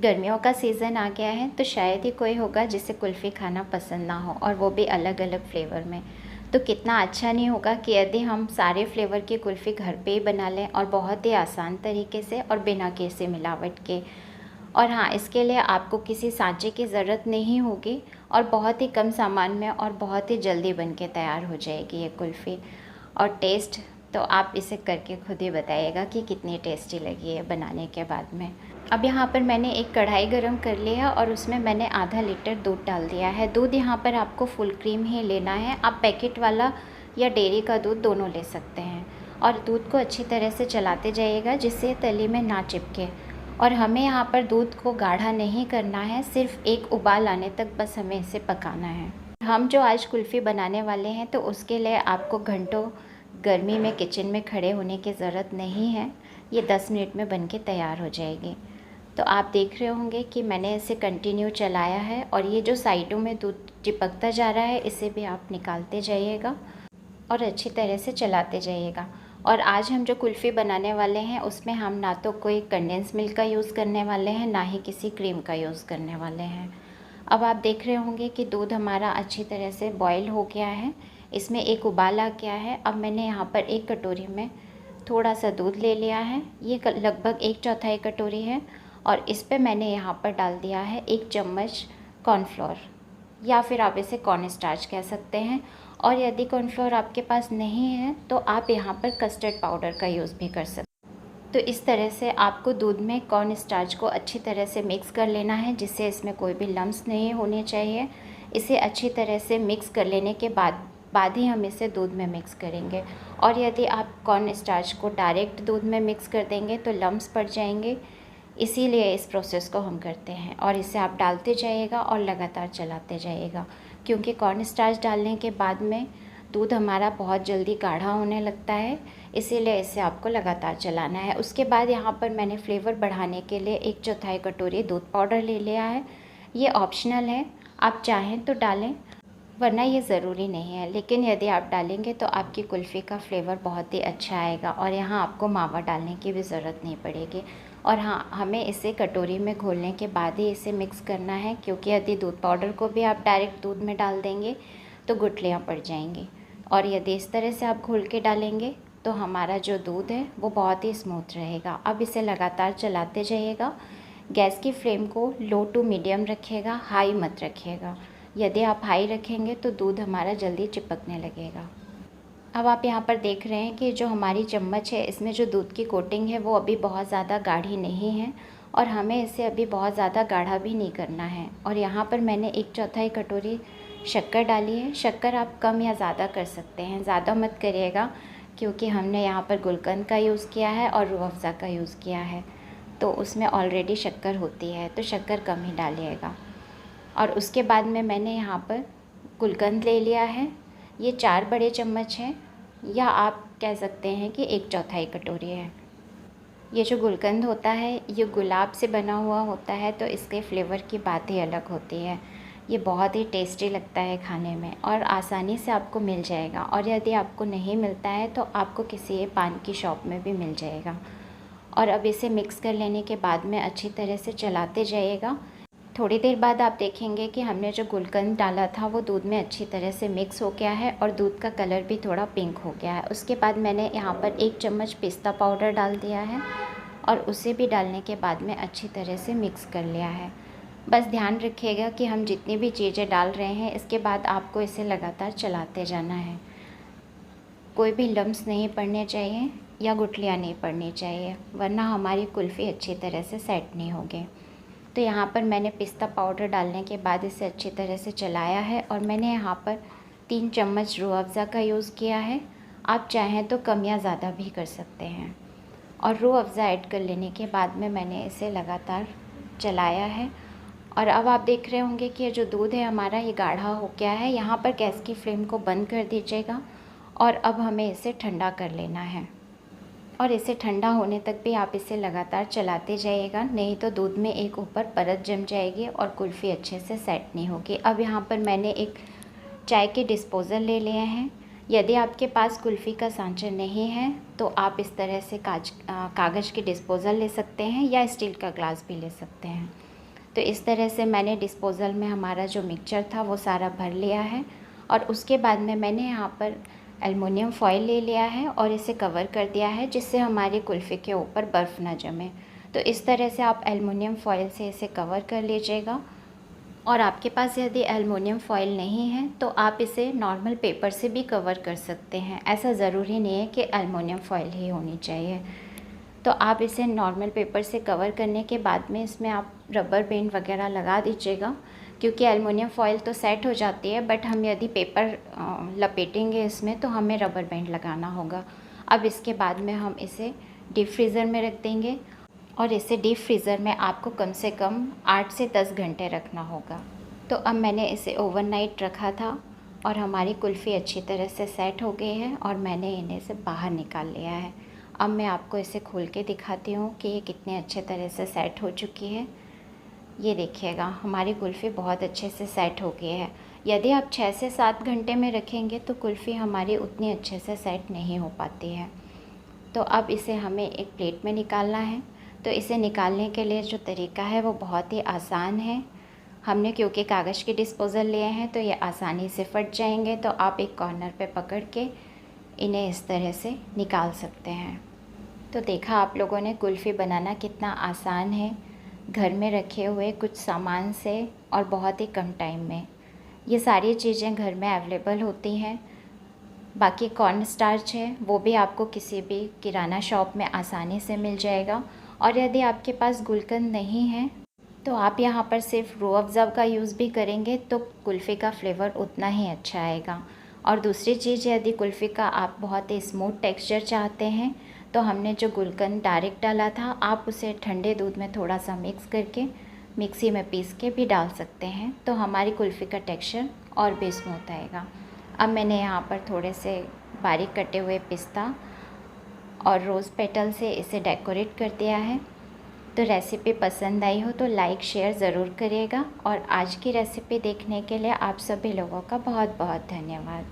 गर्मियों का सीज़न आ गया है तो शायद ही कोई होगा जिसे कुल्फ़ी खाना पसंद ना हो, और वो भी अलग अलग फ्लेवर में। तो कितना अच्छा नहीं होगा कि यदि हम सारे फ्लेवर की कुल्फ़ी घर पे ही बना लें, और बहुत ही आसान तरीके से और बिना किसी मिलावट के। और हाँ, इसके लिए आपको किसी सांचे की ज़रूरत नहीं होगी, और बहुत ही कम सामान में और बहुत ही जल्दी बन के तैयार हो जाएगी ये कुल्फ़ी। और टेस्ट तो आप इसे करके खुद ही बताइएगा कि कितनी टेस्टी लगी है बनाने के बाद में। अब यहाँ पर मैंने एक कढ़ाई गरम कर लिया और उसमें मैंने आधा लीटर दूध डाल दिया है। दूध यहाँ पर आपको फुल क्रीम ही लेना है, आप पैकेट वाला या डेयरी का दूध दोनों ले सकते हैं। और दूध को अच्छी तरह से चलाते जाइएगा जिससे तली में ना चिपके। और हमें यहाँ पर दूध को गाढ़ा नहीं करना है, सिर्फ एक उबाल आने तक बस हमें इसे पकाना है। हम जो आज कुल्फ़ी बनाने वाले हैं तो उसके लिए आपको घंटों गर्मी में किचन में खड़े होने की ज़रूरत नहीं है, ये 10 मिनट में बन के तैयार हो जाएगी। तो आप देख रहे होंगे कि मैंने इसे कंटिन्यू चलाया है, और ये जो साइडों में दूध चिपकता जा रहा है इसे भी आप निकालते जाइएगा और अच्छी तरह से चलाते जाइएगा। और आज हम जो कुल्फ़ी बनाने वाले हैं उसमें हम ना तो कोई कंडेंस मिल्क का यूज़ करने वाले हैं, ना ही किसी क्रीम का यूज़ करने वाले हैं। अब आप देख रहे होंगे कि दूध हमारा अच्छी तरह से बॉयल हो गया है, इसमें एक उबाल आ गया है। अब मैंने यहाँ पर एक कटोरी में थोड़ा सा दूध ले लिया है, ये लगभग 1/4 कटोरी है। और इस पे मैंने यहाँ पर डाल दिया है 1 चम्मच कॉर्नफ्लोर, या फिर आप इसे कॉर्न स्टार्च कह सकते हैं। और यदि कॉर्नफ्लोर आपके पास नहीं है तो आप यहाँ पर कस्टर्ड पाउडर का यूज़ भी कर सकते हैं। तो इस तरह से आपको दूध में कॉर्न स्टार्च को अच्छी तरह से मिक्स कर लेना है, जिससे इसमें कोई भी लम्स नहीं होने चाहिए। इसे अच्छी तरह से मिक्स कर लेने के बाद ही हम इसे दूध में मिक्स करेंगे। और यदि आप कॉर्न स्टार्च को डायरेक्ट दूध में मिक्स कर देंगे तो लम्स पड़ जाएंगे, इसीलिए इस प्रोसेस को हम करते हैं। और इसे आप डालते जाइएगा और लगातार चलाते जाइएगा, क्योंकि कॉर्न स्टार्च डालने के बाद में दूध हमारा बहुत जल्दी गाढ़ा होने लगता है, इसीलिए इसे आपको लगातार चलाना है। उसके बाद यहाँ पर मैंने फ्लेवर बढ़ाने के लिए 1/4 कटोरी दूध पाउडर ले लिया है। ये ऑप्शनल है, आप चाहें तो डालें, वरना ये ज़रूरी नहीं है। लेकिन यदि आप डालेंगे तो आपकी कुल्फ़ी का फ्लेवर बहुत ही अच्छा आएगा, और यहाँ आपको मावा डालने की भी ज़रूरत नहीं पड़ेगी। और हाँ, हमें इसे कटोरी में घोलने के बाद ही इसे मिक्स करना है, क्योंकि यदि दूध पाउडर को भी आप डायरेक्ट दूध में डाल देंगे तो गुठलियाँ पड़ जाएंगी। और यदि इस तरह से आप घोल के डालेंगे तो हमारा जो दूध है वो बहुत ही स्मूथ रहेगा। अब इसे लगातार चलाते जाइएगा। गैस की फ्लेम को लो टू मीडियम रखिएगा, हाई मत रखिएगा। यदि आप हाई रखेंगे तो दूध हमारा जल्दी चिपकने लगेगा। अब आप यहाँ पर देख रहे हैं कि जो हमारी चम्मच है इसमें जो दूध की कोटिंग है वो अभी बहुत ज़्यादा गाढ़ी नहीं है, और हमें इसे अभी बहुत ज़्यादा गाढ़ा भी नहीं करना है। और यहाँ पर मैंने 1/4 कटोरी शक्कर डाली है। शक्कर आप कम या ज़्यादा कर सकते हैं, ज़्यादा मत करिएगा, क्योंकि हमने यहाँ पर गुलकंद का यूज़ किया है और रूह अफ़ज़ा का यूज़ किया है, तो उसमें ऑलरेडी शक्कर होती है, तो शक्कर कम ही डालिएगा। और उसके बाद में मैंने यहाँ पर गुलकंद ले लिया है, ये 4 बड़े चम्मच हैं, या आप कह सकते हैं कि 1/4 कटोरी है। ये जो गुलकंद होता है ये गुलाब से बना हुआ होता है, तो इसके फ्लेवर की बात ही अलग होती है। ये बहुत ही टेस्टी लगता है खाने में, और आसानी से आपको मिल जाएगा। और यदि आपको नहीं मिलता है तो आपको किसी पान की शॉप में भी मिल जाएगा। और अब इसे मिक्स कर लेने के बाद में अच्छी तरह से चलाते जाइएगा। थोड़ी देर बाद आप देखेंगे कि हमने जो गुलकंद डाला था वो दूध में अच्छी तरह से मिक्स हो गया है, और दूध का कलर भी थोड़ा पिंक हो गया है। उसके बाद मैंने यहाँ पर 1 चम्मच पिस्ता पाउडर डाल दिया है, और उसे भी डालने के बाद में अच्छी तरह से मिक्स कर लिया है। बस ध्यान रखिएगा कि हम जितनी भी चीज़ें डाल रहे हैं इसके बाद आपको इसे लगातार चलाते जाना है। कोई भी लम्स नहीं पड़ने चाहिए या गुठलियाँ नहीं पड़नी चाहिए, वरना हमारी कुल्फ़ी अच्छी तरह से सेट नहीं होगी। तो यहाँ पर मैंने पिस्ता पाउडर डालने के बाद इसे अच्छी तरह से चलाया है, और मैंने यहाँ पर 3 चम्मच रूह अफ़ज़ा का यूज़ किया है। आप चाहें तो कम या ज़्यादा भी कर सकते हैं। और रूह अफ़ज़ा ऐड कर लेने के बाद में मैंने इसे लगातार चलाया है। और अब आप देख रहे होंगे कि ये जो दूध है हमारा ये गाढ़ा हो गया है। यहाँ पर गैस की फ्लेम को बंद कर दीजिएगा, और अब हमें इसे ठंडा कर लेना है। और इसे ठंडा होने तक भी आप इसे लगातार चलाते जाइएगा, नहीं तो दूध में एक ऊपर परत जम जाएगी और कुल्फ़ी अच्छे से सेट नहीं होगी। अब यहाँ पर मैंने एक चाय के डिस्पोज़ल ले लिए हैं। यदि आपके पास कुल्फ़ी का सांचा नहीं है तो आप इस तरह से कागज़ के डिस्पोज़ल ले सकते हैं, या स्टील का ग्लास भी ले सकते हैं। तो इस तरह से मैंने डिस्पोज़ल में हमारा जो मिक्सचर था वो सारा भर लिया है और उसके बाद में मैंने यहाँ पर एल्युमिनियम फॉयल ले लिया है और इसे कवर कर दिया है जिससे हमारी कुल्फ़ी के ऊपर बर्फ़ ना जमे। तो इस तरह से आप एल्युमिनियम फॉयल से इसे कवर कर लीजिएगा। और आपके पास यदि एल्युमिनियम फॉयल नहीं है तो आप इसे नॉर्मल पेपर से भी कवर कर सकते हैं। ऐसा ज़रूरी नहीं है कि एल्युमिनियम फॉयल ही होनी चाहिए। तो आप इसे नॉर्मल पेपर से कवर करने के बाद में इसमें आप रबर बैंड वगैरह लगा दीजिएगा, क्योंकि एल्युमिनियम फॉयल तो सेट हो जाती है, बट हम यदि पेपर लपेटेंगे इसमें तो हमें रबर बैंड लगाना होगा। अब इसके बाद में हम इसे डीप फ्रीज़र में रख देंगे और इसे डीप फ्रीज़र में आपको कम से कम 8 से 10 घंटे रखना होगा। तो अब मैंने इसे ओवरनाइट रखा था और हमारी कुल्फ़ी अच्छी तरह से सेट हो गई है और मैंने इन्हें से बाहर निकाल लिया है। अब मैं आपको इसे खोल के दिखाती हूँ कि ये कितने अच्छे तरह से सेट हो चुकी है। ये देखिएगा, हमारी कुल्फ़ी बहुत अच्छे से सेट हो गई है। यदि आप 6 से 7 घंटे में रखेंगे तो कुल्फ़ी हमारी उतनी अच्छे से सेट नहीं हो पाती है। तो अब इसे हमें एक प्लेट में निकालना है। तो इसे निकालने के लिए जो तरीका है वो बहुत ही आसान है। हमने क्योंकि कागज़ के डिस्पोज़ल लिए हैं तो ये आसानी से फट जाएंगे। तो आप एक कॉर्नर पे पकड़ के इन्हें इस तरह से निकाल सकते हैं। तो देखा आप लोगों ने कुल्फ़ी बनाना कितना आसान है, घर में रखे हुए कुछ सामान से और बहुत ही कम टाइम में। ये सारी चीज़ें घर में अवेलेबल होती हैं। बाकी कॉर्न स्टार्च है वो भी आपको किसी भी किराना शॉप में आसानी से मिल जाएगा। और यदि आपके पास गुलकंद नहीं है तो आप यहाँ पर सिर्फ रूह अफ़ज़ा का यूज़ भी करेंगे तो कुल्फ़ी का फ्लेवर उतना ही अच्छा आएगा। और दूसरी चीज़, यदि कुल्फ़ी का आप बहुत ही स्मूथ टेक्सचर चाहते हैं तो हमने जो गुलकंद डायरेक्ट डाला था, आप उसे ठंडे दूध में थोड़ा सा मिक्स करके मिक्सी में पीस के भी डाल सकते हैं, तो हमारी कुल्फ़ी का टेक्सचर और भी स्मूथ आएगा। अब मैंने यहाँ पर थोड़े से बारीक कटे हुए पिस्ता और रोज़ पेटल से इसे डेकोरेट कर दिया है। तो रेसिपी पसंद आई हो तो लाइक शेयर ज़रूर करिएगा और आज की रेसिपी देखने के लिए आप सभी लोगों का बहुत बहुत धन्यवाद।